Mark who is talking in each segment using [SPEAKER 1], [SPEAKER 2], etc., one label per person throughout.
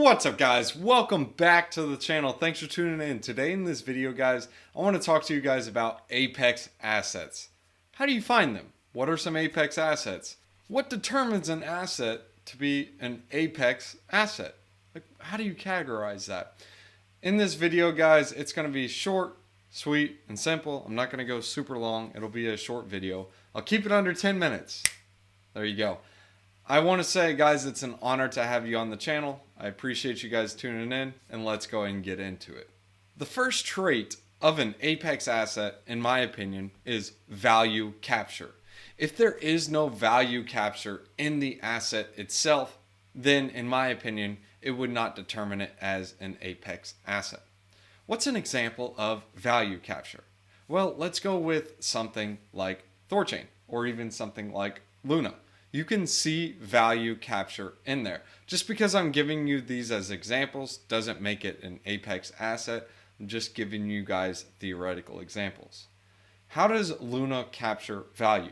[SPEAKER 1] What's up, guys? Welcome back to the channel. Thanks for tuning in. Today in this video, guys, I want to talk to you guys about Apex assets. How do you find them? What are some Apex assets? What determines an asset to be an Apex asset? Like, how do you categorize that? In this video, guys, it's going to be short, sweet, and simple. I'm not going to go super long. It'll be a short video. I'll keep it under 10 minutes. There you go. I want to say, guys, it's an honor to have you on the channel. I appreciate you guys tuning in, and let's go ahead and get into it. The first trait of an Apex asset, in my opinion, is value capture. If there is no value capture in the asset itself, then in my opinion, it would not determine it as an Apex asset. What's an example of value capture? Well, let's go with something like Thorchain, or even something like Luna. You can see value capture in there. Just because I'm giving you these as examples doesn't make it an Apex asset. I'm just giving you guys theoretical examples. How does Luna capture value?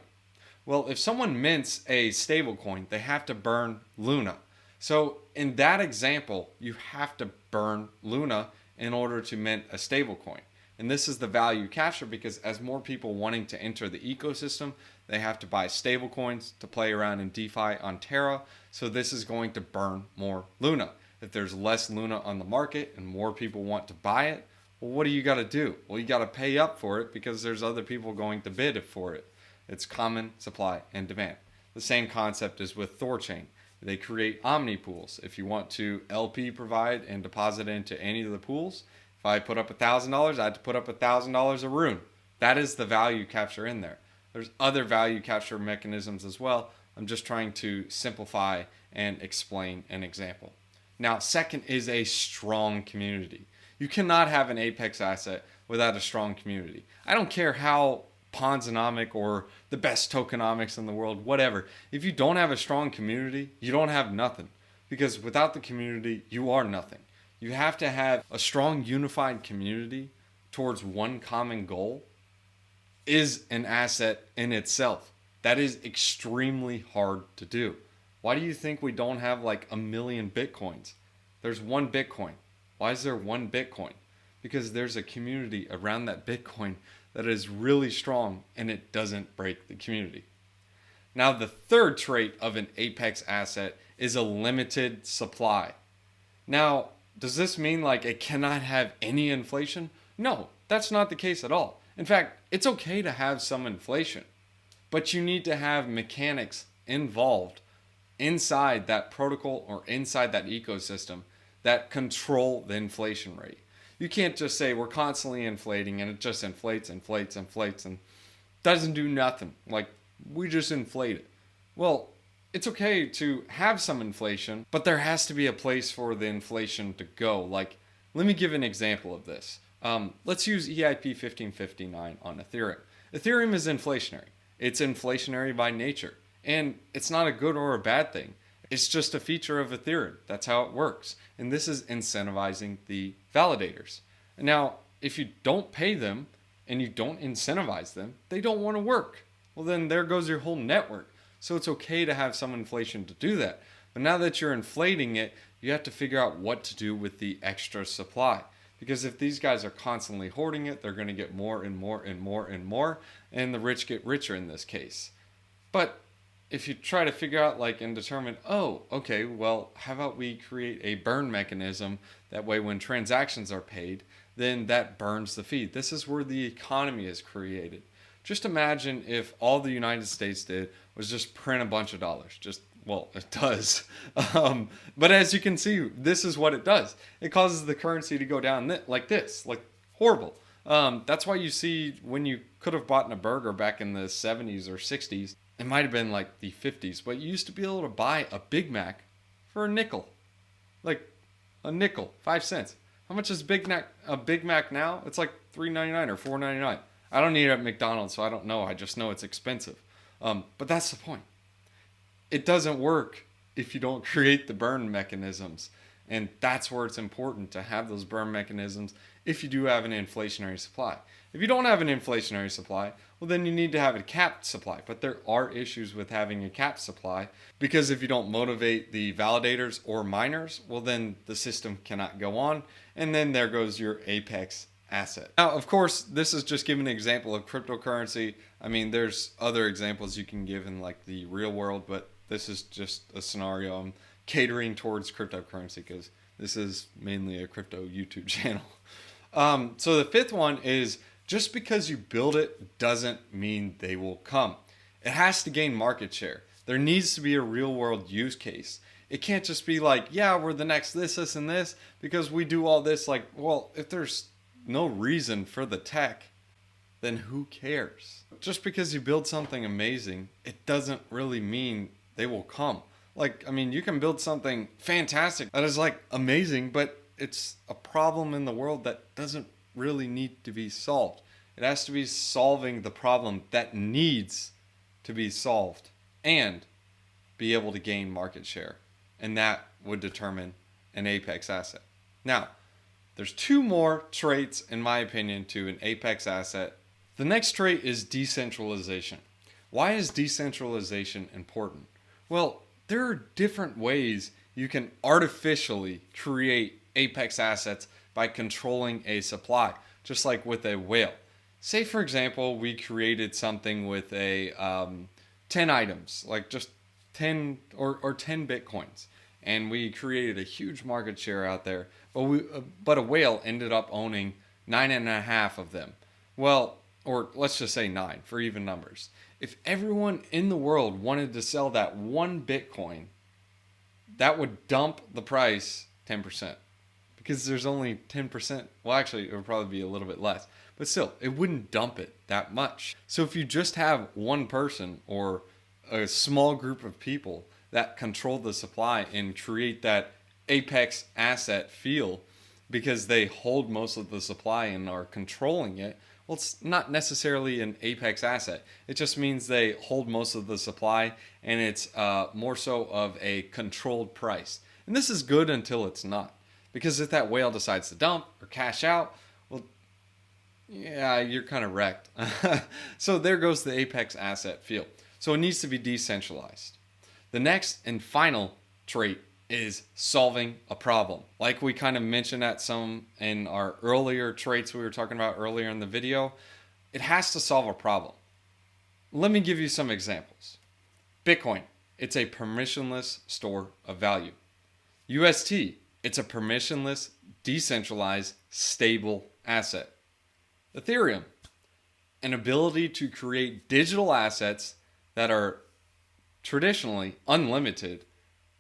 [SPEAKER 1] Well, if someone mints a stablecoin, they have to burn Luna. So in that example, you have to burn Luna in order to mint a stablecoin. And this is the value capture because as more people wanting to enter the ecosystem, they have to buy stablecoins to play around in DeFi on Terra. So this is going to burn more Luna. If there's less Luna on the market and more people want to buy it, well, what do you got to do? Well, you got to pay up for it because there's other people going to bid for it. It's common supply and demand. The same concept is with Thorchain. They create omni pools. If you want to LP provide and deposit into any of the pools, if I put up $1,000, I had to put up $1,000 a rune. That is the value capture in there. There's other value capture mechanisms as well. I'm just trying to simplify and explain an example. Now, second is a strong community. You cannot have an Apex asset without a strong community. I don't care how Ponzonomic or the best tokenomics in the world, whatever. If you don't have a strong community, you don't have nothing. Because without the community, you are nothing. You have to have a strong unified community towards one common goal is an asset in itself. That is extremely hard to do. Why do you think we don't have like 1 million Bitcoins? There's one Bitcoin. Why is there one Bitcoin? Because there's a community around that Bitcoin that is really strong and it doesn't break the community. Now, the third trait of an Apex asset is a limited supply. Now, does this mean like it cannot have any inflation? No, that's not the case at all. In fact, it's okay to have some inflation, but you need to have mechanics involved inside that protocol or inside that ecosystem that control the inflation rate. You can't just say we're constantly inflating and it just inflates, and doesn't do nothing. Like, we just inflate it. Well, it's okay to have some inflation, but there has to be a place for the inflation to go. Like, let me give an example of this. Let's use EIP 1559 on Ethereum. Ethereum is inflationary. It's inflationary by nature. And it's not a good or a bad thing. It's just a feature of Ethereum. That's how it works. And this is incentivizing the validators. Now, if you don't pay them and you don't incentivize them, they don't want to work. Well, then there goes your whole network. So it's okay to have some inflation to do that. But now that you're inflating it, you have to figure out what to do with the extra supply. Because if these guys are constantly hoarding it, they're going to get more and more and more and more. And the rich get richer in this case. But if you try to figure out like and determine, oh, okay, well, how about we create a burn mechanism? That way when transactions are paid, then that burns the fee. This is where the economy is created. Just imagine if all the United States did was just print a bunch of dollars. Well, it does. But as you can see, this is what it does. It causes the currency to go down like this, like horrible. That's why you see when you could have bought a burger back in the 70s or 60s, it might have been like the 50s, but you used to be able to buy a Big Mac for a nickel. Like a nickel, 5 cents. How much is a Big Mac now? It's like $3.99 or $4.99. I don't eat at McDonald's, so I don't know. I just know it's expensive. But that's the point. It doesn't work if you don't create the burn mechanisms. And that's where it's important to have those burn mechanisms if you do have an inflationary supply. If you don't have an inflationary supply, well, then you need to have a capped supply. But there are issues with having a capped supply, because if you don't motivate the validators or miners, well, then the system cannot go on. And then there goes your Apex asset. Now, of course, this is just giving an example of cryptocurrency. I mean, there's other examples you can give in like the real world, but this is just a scenario I'm catering towards cryptocurrency because this is mainly a crypto YouTube channel. So the fifth one is, just because you build it doesn't mean they will come. It has to gain market share. There needs to be a real world use case. It can't just be like, yeah, we're the next this, and this because we do all this. Like, well, if there's no reason for the tech, then who cares? Just because you build something amazing, it doesn't really mean they will come. Like, I mean, you can build something fantastic that is like amazing, but it's a problem in the world that doesn't really need to be solved. It has to be solving the problem that needs to be solved and be able to gain market share. And that would determine an Apex asset. Now, there's two more traits, in my opinion, to an Apex asset. The next trait is decentralization. Why is decentralization important? Well, there are different ways you can artificially create Apex assets by controlling a supply, just like with a whale. Say, for example, we created something with a 10 items, like just 10 or 10 Bitcoins. And we created a huge market share out there, but a whale ended up owning 9.5 of them. Well, or let's just say 9 for even numbers. If everyone in the world wanted to sell that one Bitcoin, that would dump the price 10%, because there's only 10%. Well, actually, it would probably be a little bit less, but still, it wouldn't dump it that much. So if you just have one person or a small group of people that control the supply and create that Apex asset feel because they hold most of the supply and are controlling it, well, it's not necessarily an Apex asset. It just means they hold most of the supply, and it's more so of a controlled price. And this is good until it's not. Because if that whale decides to dump or cash out, well, yeah, you're kind of wrecked. So there goes the Apex asset feel. So it needs to be decentralized. The next and final trait is solving a problem. Like we kind of mentioned at some in our earlier traits we were talking about earlier in the video, it has to solve a problem. Let me give you some examples. Bitcoin, it's a permissionless store of value. UST, it's a permissionless, decentralized, stable asset. Ethereum, an ability to create digital assets that are traditionally unlimited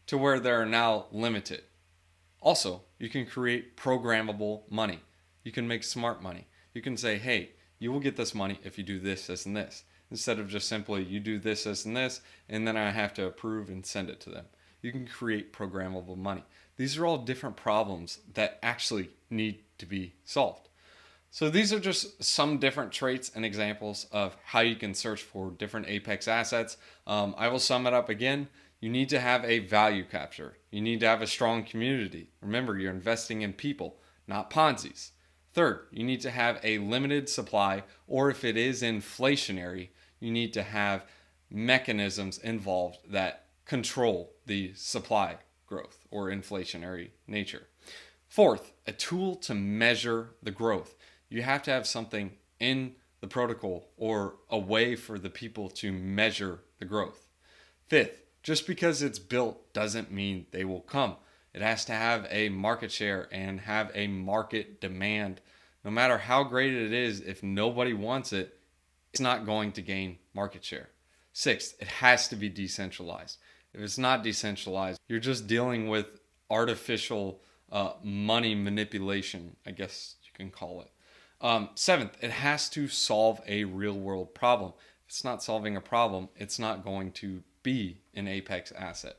[SPEAKER 1] to where they're now limited. Also, you can create programmable money. You can make smart money. You can say, hey, you will get this money if you do this, this, and this. Instead of just simply, you do this, this, and this, and then I have to approve and send it to them. You can create programmable money. These are all different problems that actually need to be solved. So these are just some different traits and examples of how you can search for different Apex assets. I will sum it up again. You need to have a value capture. You need to have a strong community. Remember, you're investing in people, not Ponzi's. Third, you need to have a limited supply, or if it is inflationary, you need to have mechanisms involved that control the supply growth or inflationary nature. Fourth, a tool to measure the growth. You have to have something in the protocol or a way for the people to measure the growth. Fifth, just because it's built doesn't mean they will come. It has to have a market share and have a market demand. No matter how great it is, if nobody wants it, it's not going to gain market share. Sixth, it has to be decentralized. If it's not decentralized, you're just dealing with artificial money manipulation, I guess you can call it. Seventh, it has to solve a real world problem. If it's not solving a problem, it's not going to be an Apex asset.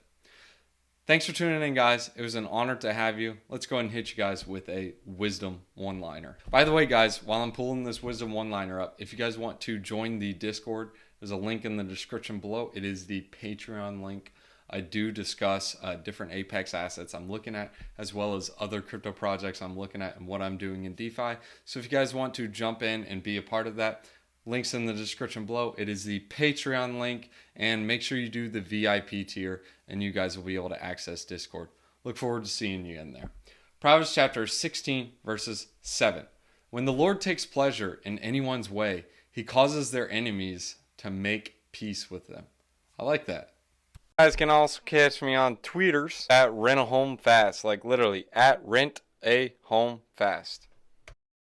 [SPEAKER 1] Thanks for tuning in, guys. It was an honor to have you. Let's go ahead and hit you guys with a wisdom one-liner. By the way, guys, while I'm pulling this wisdom one-liner up, if you guys want to join the Discord, there's a link in the description below. It is the Patreon link. I do discuss different Apex assets I'm looking at, as well as other crypto projects I'm looking at and what I'm doing in DeFi. So if you guys want to jump in and be a part of that, links in the description below. It is the Patreon link, and make sure you do the VIP tier and you guys will be able to access Discord. Look forward to seeing you in there. Proverbs chapter 16 verses 7. When the Lord takes pleasure in anyone's way, he causes their enemies to make peace with them. I like that. You guys can also catch me on tweeters at rent a home fast, like literally at rent a home fast.